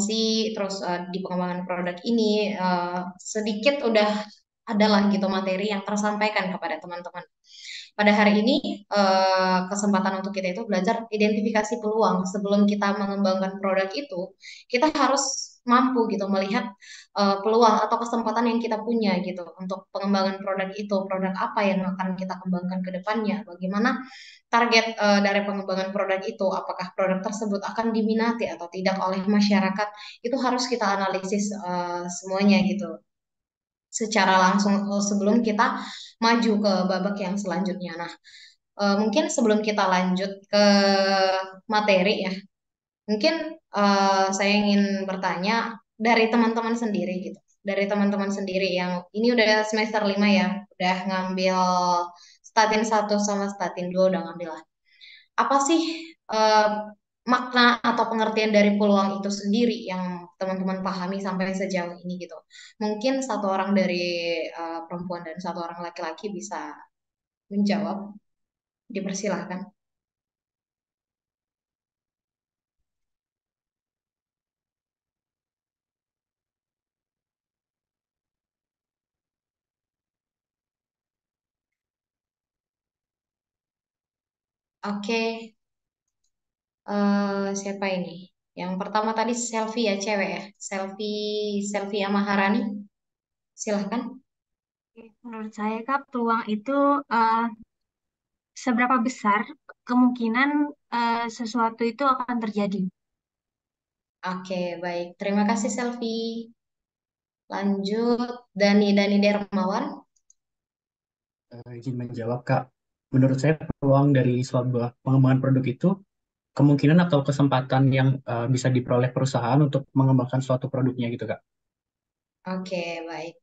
promosi, terus di pengembangan produk ini sedikit udah adalah gitu materi yang tersampaikan kepada teman-teman. Pada hari ini kesempatan untuk kita itu belajar identifikasi peluang sebelum kita mengembangkan produk itu, kita harus mampu gitu melihat peluang atau kesempatan yang kita punya gitu untuk pengembangan produk itu, produk apa yang akan kita kembangkan ke depannya, bagaimana target dari pengembangan produk itu, apakah produk tersebut akan diminati atau tidak oleh masyarakat, itu harus kita analisis semuanya gitu secara langsung sebelum kita maju ke babak yang selanjutnya. Nah, mungkin sebelum kita lanjut ke materi ya, mungkin saya ingin bertanya dari teman-teman sendiri gitu. Dari teman-teman sendiri yang ini udah semester 5 ya, udah ngambil statin satu sama statin 2 udah ngambil lah. Apa sih eh, makna atau pengertian dari peluang itu sendiri yang teman-teman pahami sampai sejauh ini gitu? Mungkin satu orang dari perempuan dan satu orang laki-laki bisa menjawab. Dipersilahkan. Oke, siapa ini? Yang pertama tadi selfie ya, cewek ya. Selfie sama Maharani. Silahkan. Menurut saya, Kak, peluang itu eh, seberapa besar kemungkinan sesuatu itu akan terjadi. Oke, baik. Terima kasih selfie. Lanjut, Dani Dermawan. Izin menjawab, Kak. Menurut saya peluang dari sebuah pengembangan produk itu kemungkinan atau kesempatan yang bisa diperoleh perusahaan untuk mengembangkan suatu produknya gitu, Kak. Oke, baik.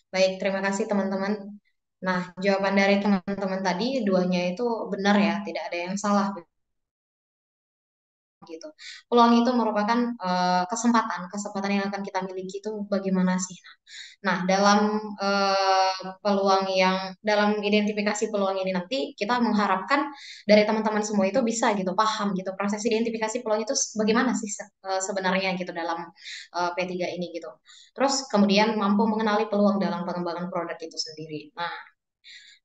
Baik, terima kasih teman-teman. Nah, jawaban dari teman-teman tadi, duanya itu benar ya, tidak ada yang salah gitu. Peluang itu merupakan kesempatan yang akan kita miliki itu bagaimana sih? Nah, dalam dalam identifikasi peluang ini nanti kita mengharapkan dari teman-teman semua itu bisa gitu paham gitu proses identifikasi peluang itu bagaimana sih sebenarnya gitu dalam P3 ini gitu. Terus kemudian mampu mengenali peluang dalam pengembangan produk itu sendiri. Nah,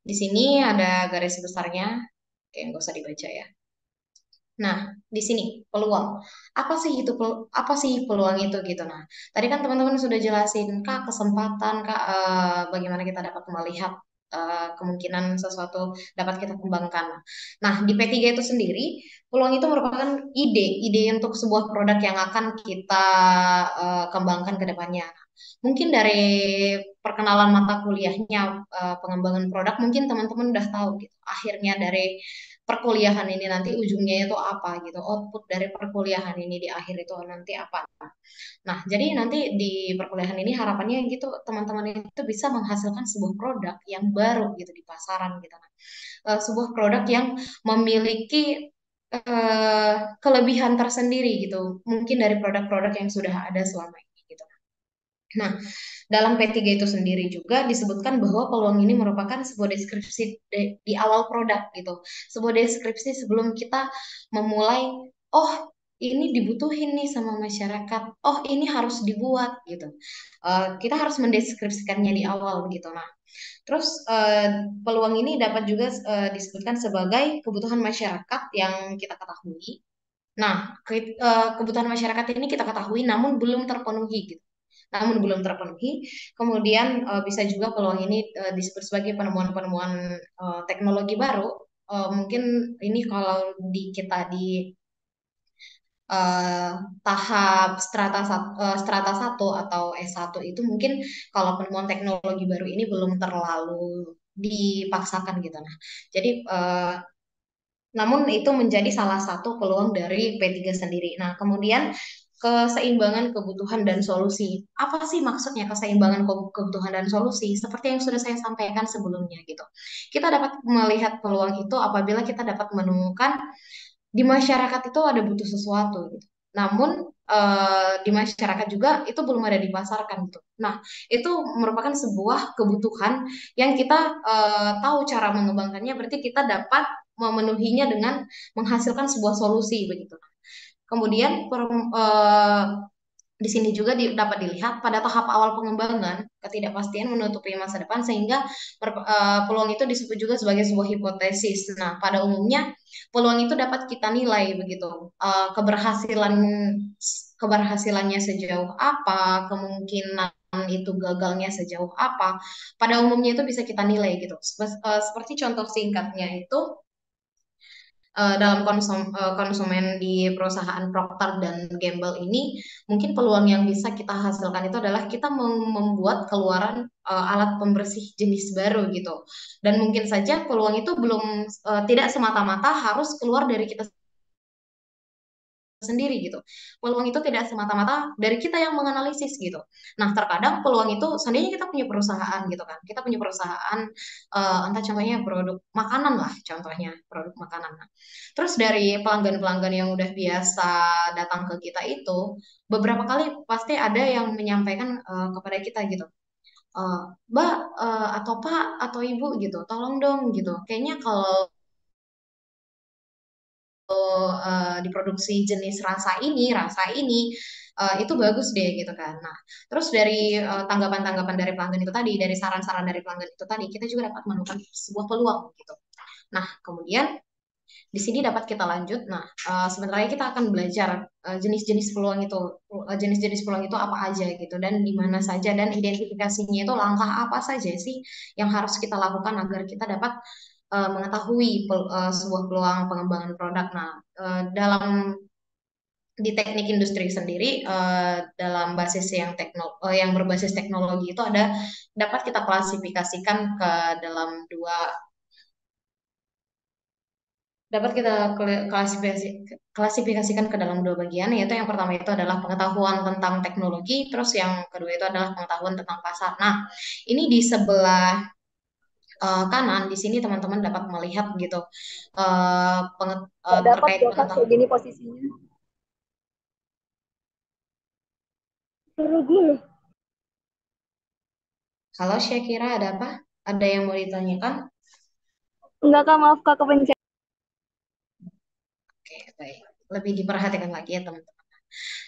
di sini ada garis besarnya, yang gak usah dibaca ya. Nah, di sini peluang. Apa sih peluang itu gitu. Nah, tadi kan teman-teman sudah jelasin Kak kesempatan Kak bagaimana kita dapat melihat kemungkinan sesuatu dapat kita kembangkan. Nah, di P3 itu sendiri, peluang itu merupakan ide untuk sebuah produk yang akan kita kembangkan ke depannya. Mungkin dari perkenalan mata kuliahnya pengembangan produk mungkin teman-teman udah tahu gitu. Akhirnya dari perkuliahan ini nanti ujungnya itu apa gitu. Output dari perkuliahan ini di akhir itu nanti apa. Nah, jadi nanti di perkuliahan ini harapannya gitu teman-teman itu bisa menghasilkan sebuah produk yang baru gitu di pasaran gitu. Nah, sebuah produk yang memiliki kelebihan tersendiri gitu. Mungkin dari produk-produk yang sudah ada selama ini gitu. Nah, dalam P3 itu sendiri juga disebutkan bahwa peluang ini merupakan sebuah deskripsi di awal produk gitu. Sebuah deskripsi sebelum kita memulai, oh ini dibutuhin nih sama masyarakat, oh ini harus dibuat gitu. Kita harus mendeskripsikannya di awal begitu. Nah, terus peluang ini dapat juga disebutkan sebagai kebutuhan masyarakat yang kita ketahui. Nah, kebutuhan masyarakat ini kita ketahui namun belum terpenuhi gitu. Namun belum terpenuhi. Kemudian bisa juga peluang ini disebut sebagai penemuan-penemuan teknologi baru. Mungkin ini kalau kita di eh, tahap strata satu atau S1 itu mungkin kalau penemuan teknologi baru ini belum terlalu dipaksakan gitu. Nah, jadi namun itu menjadi salah satu peluang dari P3 sendiri. Nah, kemudian keseimbangan kebutuhan dan solusi. Apa sih maksudnya keseimbangan kebutuhan dan solusi? Seperti yang sudah saya sampaikan sebelumnya gitu. Kita dapat melihat peluang itu apabila kita dapat menemukan di masyarakat itu ada butuh sesuatu gitu. Namun di masyarakat juga itu belum ada dipasarkan gitu. Nah, itu merupakan sebuah kebutuhan yang kita tahu cara mengembangkannya berarti kita dapat memenuhinya dengan menghasilkan sebuah solusi begitu. Kemudian Di sini juga dapat dilihat pada tahap awal pengembangan, ketidakpastian menutupi masa depan sehingga peluang itu disebut juga sebagai sebuah hipotesis. Nah, pada umumnya peluang itu dapat kita nilai begitu. Keberhasilannya sejauh apa, kemungkinan itu gagalnya sejauh apa. Pada umumnya itu bisa kita nilai gitu. Seperti contoh singkatnya itu dalam konsumen di perusahaan Procter dan Gamble ini, mungkin peluang yang bisa kita hasilkan itu adalah kita membuat keluaran alat pembersih jenis baru gitu. Dan mungkin saja peluang itu belum tidak semata-mata harus keluar dari kita sendiri gitu. Peluang itu tidak semata-mata dari kita yang menganalisis gitu. Nah, terkadang peluang itu seandainya kita punya perusahaan gitu kan. Kita punya perusahaan entah contohnya produk makanan lah, contohnya produk makanan. Nah, terus dari pelanggan-pelanggan yang udah biasa datang ke kita itu beberapa kali pasti ada yang menyampaikan kepada kita gitu. Eh, Mbak atau Pak atau Ibu gitu, tolong dong gitu. Kayaknya kalau diproduksi jenis rasa ini itu bagus deh gitu kan. Nah, terus dari tanggapan-tanggapan dari pelanggan itu tadi, dari saran-saran dari pelanggan itu tadi, kita juga dapat menemukan sebuah peluang gitu. Nah, kemudian di sini dapat kita lanjut. Nah, sebentar lagi kita akan belajar jenis-jenis peluang itu, jenis-jenis peluang itu apa aja gitu, dan di mana saja, dan identifikasinya itu langkah apa saja sih yang harus kita lakukan agar kita dapat mengetahui sebuah peluang pengembangan produk. Nah, dalam di teknik industri sendiri dalam basis yang berbasis teknologi itu ada dapat kita klasifikasikan ke dalam dua dapat kita klasifikasikan ke dalam dua bagian, yaitu yang pertama itu adalah pengetahuan tentang teknologi, terus yang kedua itu adalah pengetahuan tentang pasar. Nah, ini di sebelah kanan di sini teman-teman dapat melihat gitu Nggak dapat terkait ya Kak, kayak pengetahuan. gini posisinya. Seru dulu. Halo Syakira, ada apa? Ada yang mau ditanyakan? Enggak Kak, maaf Kak kepencet. Oke, baik. Lebih diperhatikan lagi ya teman-teman.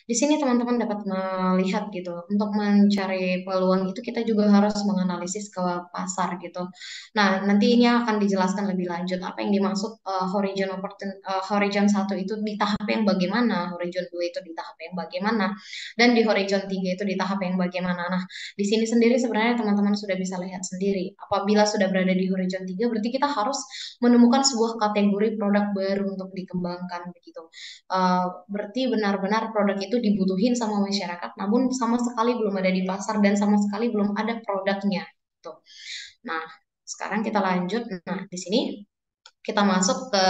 Di sini teman-teman dapat melihat gitu, untuk mencari peluang itu kita juga harus menganalisis ke pasar gitu. Nah, nanti ini akan dijelaskan lebih lanjut apa yang dimaksud horizon 1 itu di tahap yang bagaimana, horizon 2 itu di tahap yang bagaimana, dan di horizon 3 itu di tahap yang bagaimana. Nah, di sini sendiri sebenarnya teman-teman sudah bisa lihat sendiri. Apabila sudah berada di horizon 3 berarti kita harus menemukan sebuah kategori produk baru untuk dikembangkan begitu. Berarti benar-benar produk itu dibutuhin sama masyarakat, namun sama sekali belum ada di pasar dan sama sekali belum ada produknya. Gitu. Nah, sekarang kita lanjut. Nah, di sini kita masuk ke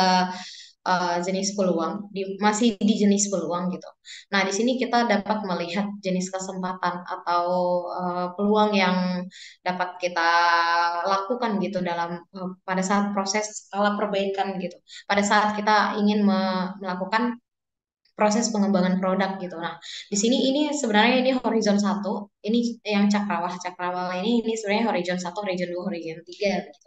jenis peluang, masih di jenis peluang gitu. Nah, di sini kita dapat melihat jenis kesempatan atau peluang yang dapat kita lakukan gitu dalam pada saat proses skala perbaikan gitu. Pada saat kita ingin melakukan proses pengembangan produk gitu. Nah, di sini ini sebenarnya ini horizon 1, ini yang cakrawala. Cakrawala ini sebenarnya horizon 1, horizon 2, horizon 3 gitu.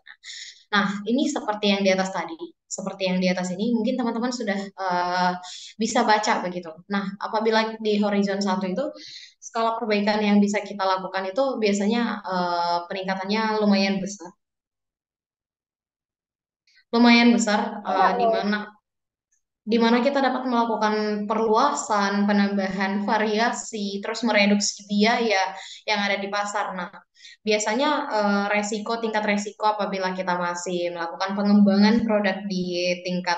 Nah, ini seperti yang di atas tadi, seperti yang di atas ini mungkin teman-teman sudah bisa baca begitu. Nah, apabila di horizon 1 itu skala perbaikan yang bisa kita lakukan itu biasanya peningkatannya lumayan besar. Lumayan besar di mana kita dapat melakukan perluasan, penambahan variasi, terus mereduksi biaya yang ada di pasar. Nah, biasanya tingkat resiko apabila kita masih melakukan pengembangan produk di tingkat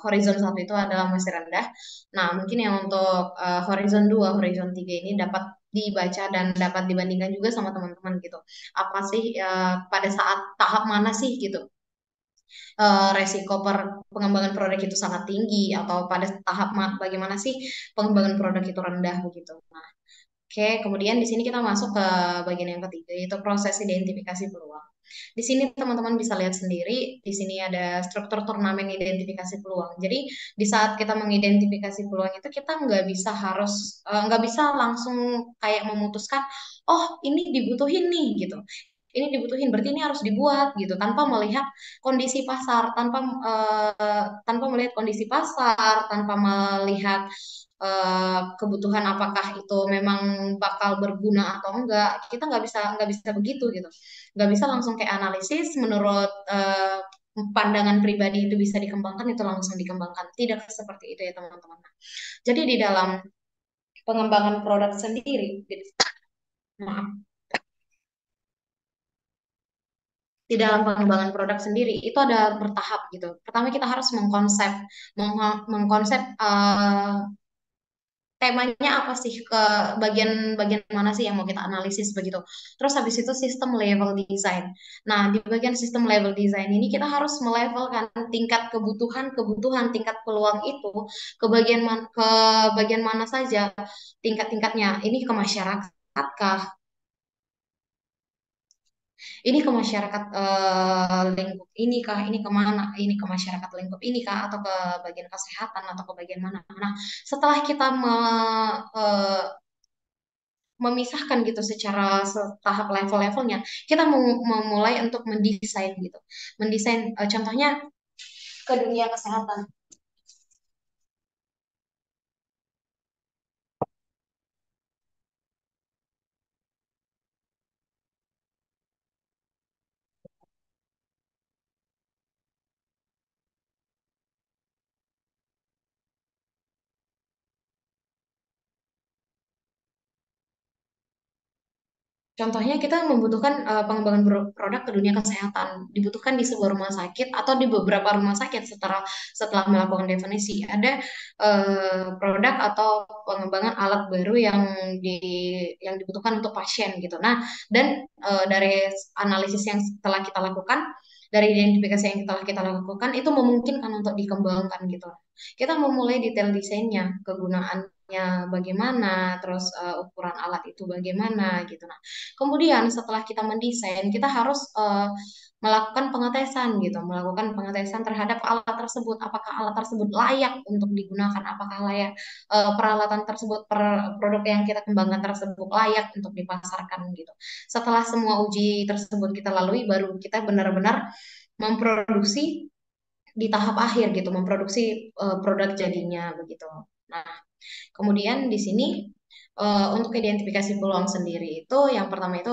horizon 1 itu adalah masih rendah. Nah, mungkin yang untuk horizon 2, horizon 3 ini dapat dibaca dan dapat dibandingkan juga sama teman-teman gitu. Apa sih pada saat tahap mana sih gitu resiko pengembangan produk itu sangat tinggi, atau pada tahap bagaimana sih pengembangan produk itu rendah begitu. Nah, oke, kemudian di sini kita masuk ke bagian yang ketiga, yaitu proses identifikasi peluang. Di sini teman-teman bisa lihat sendiri, di sini ada struktur turnamen identifikasi peluang. Jadi di saat kita mengidentifikasi peluang itu kita nggak bisa langsung kayak memutuskan, oh ini dibutuhin nih gitu. Ini dibutuhin, berarti ini harus dibuat gitu, tanpa melihat kondisi pasar, tanpa melihat kondisi pasar, tanpa melihat kebutuhan apakah itu memang bakal berguna atau enggak, kita nggak bisa begitu gitu, nggak bisa langsung kayak analisis menurut pandangan pribadi itu bisa dikembangkan itu langsung dikembangkan, tidak seperti itu ya teman-teman. Jadi di dalam pengembangan produk sendiri, maaf, di dalam pengembangan produk sendiri itu ada bertahap gitu. Pertama kita harus mengkonsep temanya apa sih, ke bagian mana sih yang mau kita analisis begitu. Terus habis itu sistem level design. Nah, di bagian sistem level design ini kita harus melevelkan tingkat kebutuhan, tingkat peluang itu ke bagian mana saja tingkat-tingkatnya. Ini ke masyarakat kah? Ini ke masyarakat lingkup ini kah, ini kemana, ini ke masyarakat lingkup ini kah, atau ke bagian kesehatan, atau ke bagian mana. Nah, setelah kita eh, memisahkan gitu secara tahap level-levelnya, kita memulai untuk mendesain gitu, mendesain contohnya ke dunia kesehatan. Contohnya kita membutuhkan pengembangan produk ke dunia kesehatan, dibutuhkan di sebuah rumah sakit atau di beberapa rumah sakit setelah melakukan definisi. Ada produk atau pengembangan alat baru yang dibutuhkan untuk pasien gitu. Nah, dan dari analisis yang setelah kita lakukan, dari identifikasi yang telah kita lakukan itu memungkinkan untuk dikembangkan gitu. Kita memulai detail desainnya, kegunaannya bagaimana, terus ukuran alat itu bagaimana gitu. Nah, kemudian setelah kita mendesain, kita harus melakukan pengetesan gitu, melakukan pengetesan terhadap alat tersebut. Apakah alat tersebut layak untuk digunakan? Apakah layak peralatan tersebut, produk yang kita kembangkan tersebut layak untuk dipasarkan gitu. Setelah semua uji tersebut kita lalui, baru kita benar-benar memproduksi di tahap akhir gitu, memproduksi produk jadinya begitu. Nah, kemudian di sini untuk identifikasi peluang sendiri itu yang pertama itu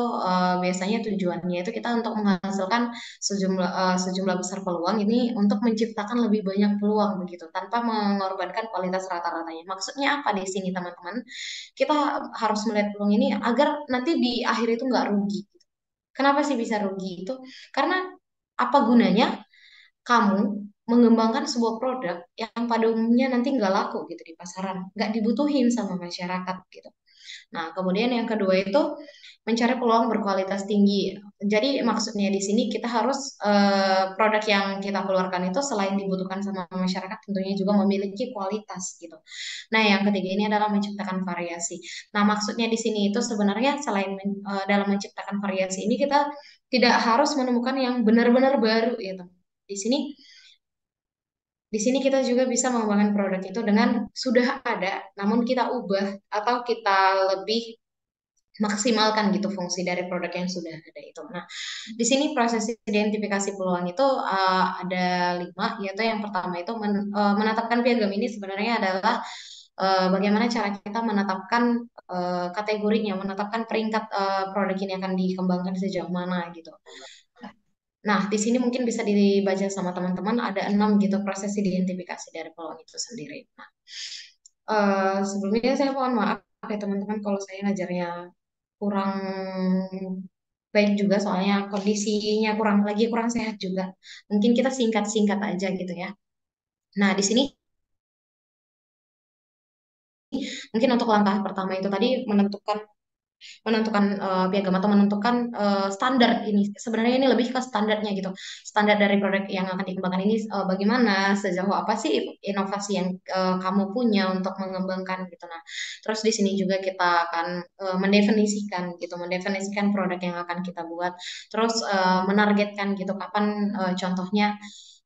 biasanya tujuannya itu kita untuk menghasilkan sejumlah besar peluang ini untuk menciptakan lebih banyak peluang begitu tanpa mengorbankan kualitas rata-ratanya. Maksudnya apa di sini teman-teman? Kita harus melihat peluang ini agar nanti di akhir itu nggak rugi. Kenapa sih bisa rugi itu? Karena apa gunanya kamu mengembangkan sebuah produk yang pada umumnya nanti nggak laku gitu di pasaran, nggak dibutuhin sama masyarakat gitu. Nah, kemudian yang kedua itu mencari peluang berkualitas tinggi. Jadi maksudnya di sini kita harus produk yang kita keluarkan itu selain dibutuhkan sama masyarakat tentunya juga memiliki kualitas gitu. Nah, yang ketiga ini adalah menciptakan variasi. Nah, maksudnya di sini itu sebenarnya selain dalam menciptakan variasi ini kita tidak harus menemukan yang benar-benar baru gitu. Di sini di sini kita juga bisa mengembangkan produk itu dengan sudah ada, namun kita ubah atau kita lebih maksimalkan gitu fungsi dari produk yang sudah ada itu. Nah, di sini proses identifikasi peluang itu ada 5, yaitu yang pertama itu menetapkan piagam ini sebenarnya adalah bagaimana cara kita menetapkan kategorinya, menetapkan peringkat produk ini akan dikembangkan sejauh mana gitu. Nah, di sini mungkin bisa dibaca sama teman-teman ada 6 gitu proses identifikasi dari peluang itu sendiri. Nah, sebelumnya saya mohon maaf ya teman-teman kalau saya ngajarnya kurang baik juga soalnya kondisinya kurang sehat juga. Mungkin kita singkat-singkat aja gitu ya. Nah, di sini mungkin untuk langkah pertama itu tadi menentukan piagam atau menentukan standar ini. Sebenarnya ini lebih ke standarnya gitu. Standar dari produk yang akan dikembangkan ini bagaimana, sejauh apa sih inovasi yang kamu punya untuk mengembangkan gitu. Nah, terus di sini juga kita akan mendefinisikan produk yang akan kita buat. Terus menargetkan gitu kapan contohnya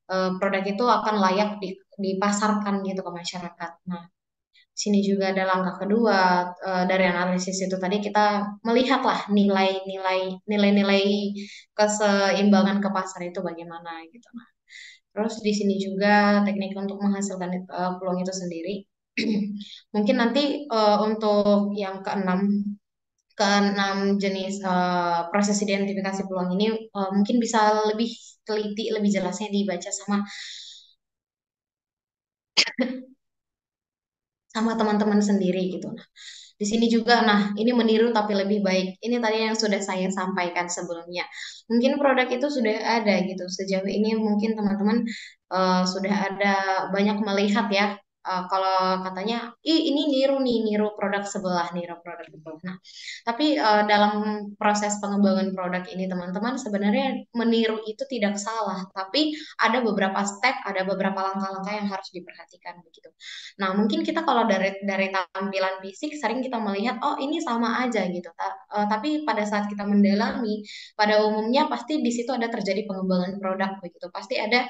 produk itu akan layak dipasarkan gitu ke masyarakat. Nah, sini juga ada langkah kedua dari analisis itu tadi kita melihatlah nilai-nilai keseimbangan ke pasar itu bagaimana gitu. Nah, terus di sini juga teknik untuk menghasilkan peluang itu sendiri. Mungkin nanti untuk yang keenam jenis proses identifikasi peluang ini mungkin bisa lebih teliti, lebih jelasnya dibaca sama sama teman-teman sendiri gitu. Nah, di sini juga, nah ini meniru tapi lebih baik. Ini tadi yang sudah saya sampaikan sebelumnya. Mungkin produk itu sudah ada gitu. Sejauh ini mungkin teman-teman sudah ada banyak melihat ya. Kalau katanya, ini niru nih, niru produk sebelah, niru produk sebelah. Nah, tapi dalam proses pengembangan produk ini teman-teman sebenarnya meniru itu tidak salah, tapi ada beberapa step, ada beberapa langkah-langkah yang harus diperhatikan begitu. Nah, mungkin kita kalau dari tampilan fisik sering kita melihat oh ini sama aja gitu. Tapi pada saat kita mendalami, pada umumnya pasti di situ ada terjadi pengembangan produk begitu. Pasti ada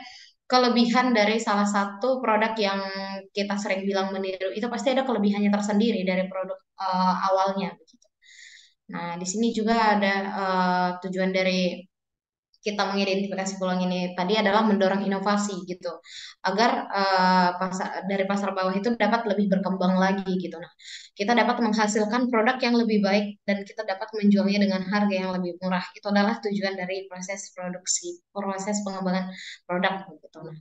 kelebihan dari salah satu produk yang kita sering bilang meniru itu pasti ada kelebihannya tersendiri dari produk awalnya begitu. Nah, di sini juga ada tujuan dari kita mengidentifikasi peluang ini tadi adalah mendorong inovasi gitu agar dari pasar bawah itu dapat lebih berkembang lagi gitu. Nah, kita dapat menghasilkan produk yang lebih baik dan kita dapat menjualnya dengan harga yang lebih murah. Itu adalah tujuan dari proses produksi, proses pengembangan produk gitu. Nah,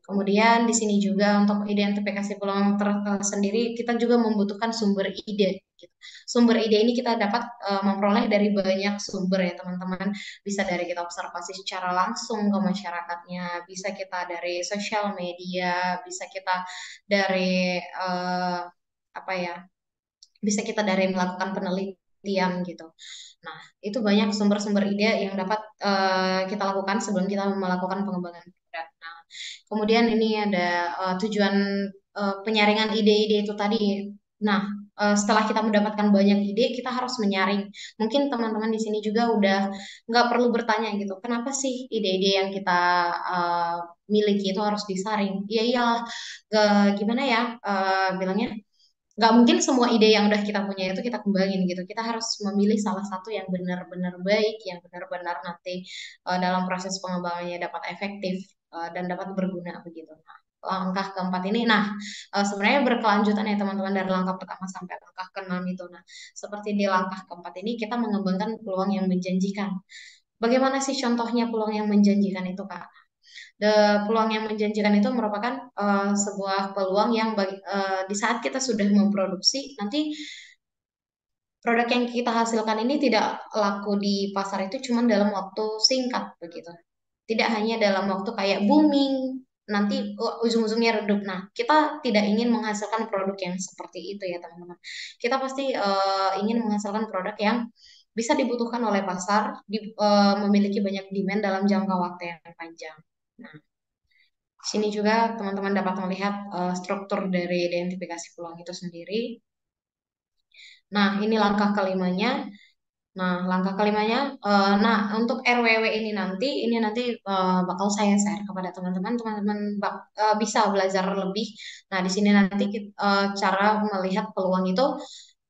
kemudian di sini juga untuk identifikasi peluang tersendiri kita juga membutuhkan sumber ide. Gitu. Sumber ide ini kita dapat memperoleh dari banyak sumber ya teman-teman. Bisa dari kita observasi secara langsung ke masyarakatnya, bisa kita dari sosial media, bisa kita dari apa ya, bisa kita dari melakukan penelitian gitu. Nah, itu banyak sumber-sumber ide yang dapat kita lakukan sebelum kita melakukan pengembangan produk. Nah, kemudian ini ada tujuan penyaringan ide-ide itu tadi. Nah, setelah kita mendapatkan banyak ide, kita harus menyaring. Mungkin teman-teman di sini juga udah nggak perlu bertanya gitu, kenapa sih ide-ide yang kita uh, miliki itu harus disaring? Iya iyalah, gimana ya bilangnya? Nggak mungkin semua ide yang udah kita punya itu kita kembangin gitu. Kita harus memilih salah satu yang benar-benar baik, yang benar-benar nanti dalam proses pengembangannya dapat efektif dan dapat berguna begitu. Nah, langkah keempat ini, nah sebenarnya berkelanjutan ya teman-teman dari langkah pertama sampai langkah keenam itu. Nah, seperti di langkah keempat ini kita mengembangkan peluang yang menjanjikan. Bagaimana sih contohnya peluang yang menjanjikan itu, Kak? Peluang yang menjanjikan itu merupakan sebuah peluang yang di saat kita sudah memproduksi, nanti produk yang kita hasilkan ini tidak laku di pasar itu cuma dalam waktu singkat begitu. Tidak hanya dalam waktu kayak booming, nanti ujung-ujungnya redup. Nah, kita tidak ingin menghasilkan produk yang seperti itu ya teman-teman. Kita pasti ingin menghasilkan produk yang bisa dibutuhkan oleh pasar, memiliki banyak demand dalam jangka waktu yang panjang. Nah, sini juga teman-teman dapat melihat struktur dari identifikasi peluang itu sendiri. Nah, ini langkah kelimanya. Nah, langkah kelimanya, nah untuk RWW ini nanti bakal saya share kepada teman-teman, teman-teman bisa belajar lebih. Nah, di sini nanti cara melihat peluang itu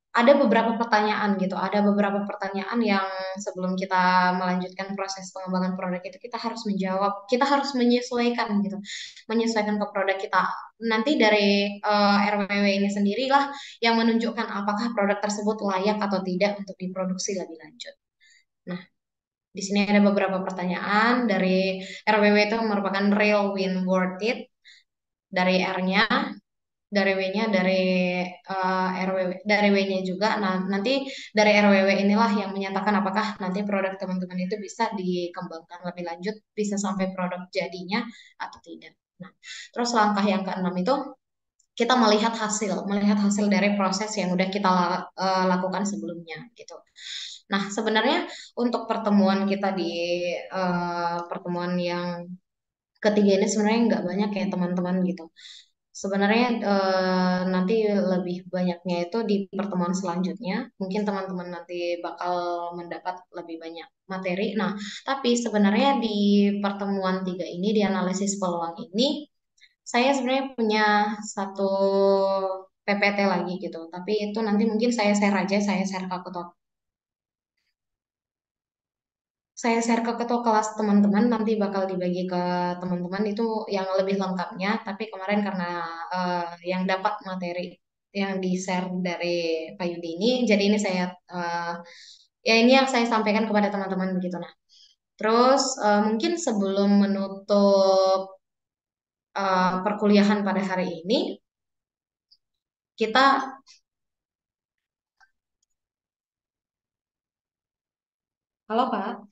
ada beberapa pertanyaan gitu, ada beberapa pertanyaan yang sebelum kita melanjutkan proses pengembangan produk itu kita harus menjawab, kita harus menyesuaikan gitu, menyesuaikan ke produk kita. Nanti dari RWW ini sendirilah yang menunjukkan apakah produk tersebut layak atau tidak untuk diproduksi lebih lanjut. Nah, di sini ada beberapa pertanyaan dari RWW itu merupakan real win worth it dari R-nya, dari W-nya, dari RWW, dari W-nya juga. Nah, nanti dari RWW inilah yang menyatakan apakah nanti produk teman-teman itu bisa dikembangkan lebih lanjut, bisa sampai produk jadinya atau tidak. Nah, terus langkah yang keenam itu kita melihat hasil dari proses yang udah kita lakukan sebelumnya gitu. Nah, sebenarnya untuk pertemuan kita di pertemuan yang ketiga ini sebenarnya nggak banyak ya teman-teman gitu. Sebenarnya nanti lebih banyaknya itu di pertemuan selanjutnya. Mungkin teman-teman nanti bakal mendapat lebih banyak materi. Nah, tapi sebenarnya di pertemuan tiga ini, di analisis peluang ini, saya sebenarnya punya satu PPT lagi gitu. Tapi itu nanti mungkin saya share aja, saya share ke aku saya share ke ketua kelas teman-teman, nanti bakal dibagi ke teman-teman itu yang lebih lengkapnya. Tapi kemarin karena yang dapat materi yang di-share dari Pak Yudi ini, jadi ini saya ya ini yang saya sampaikan kepada teman-teman begitu. Nah, terus mungkin sebelum menutup perkuliahan pada hari ini, kita halo Pak.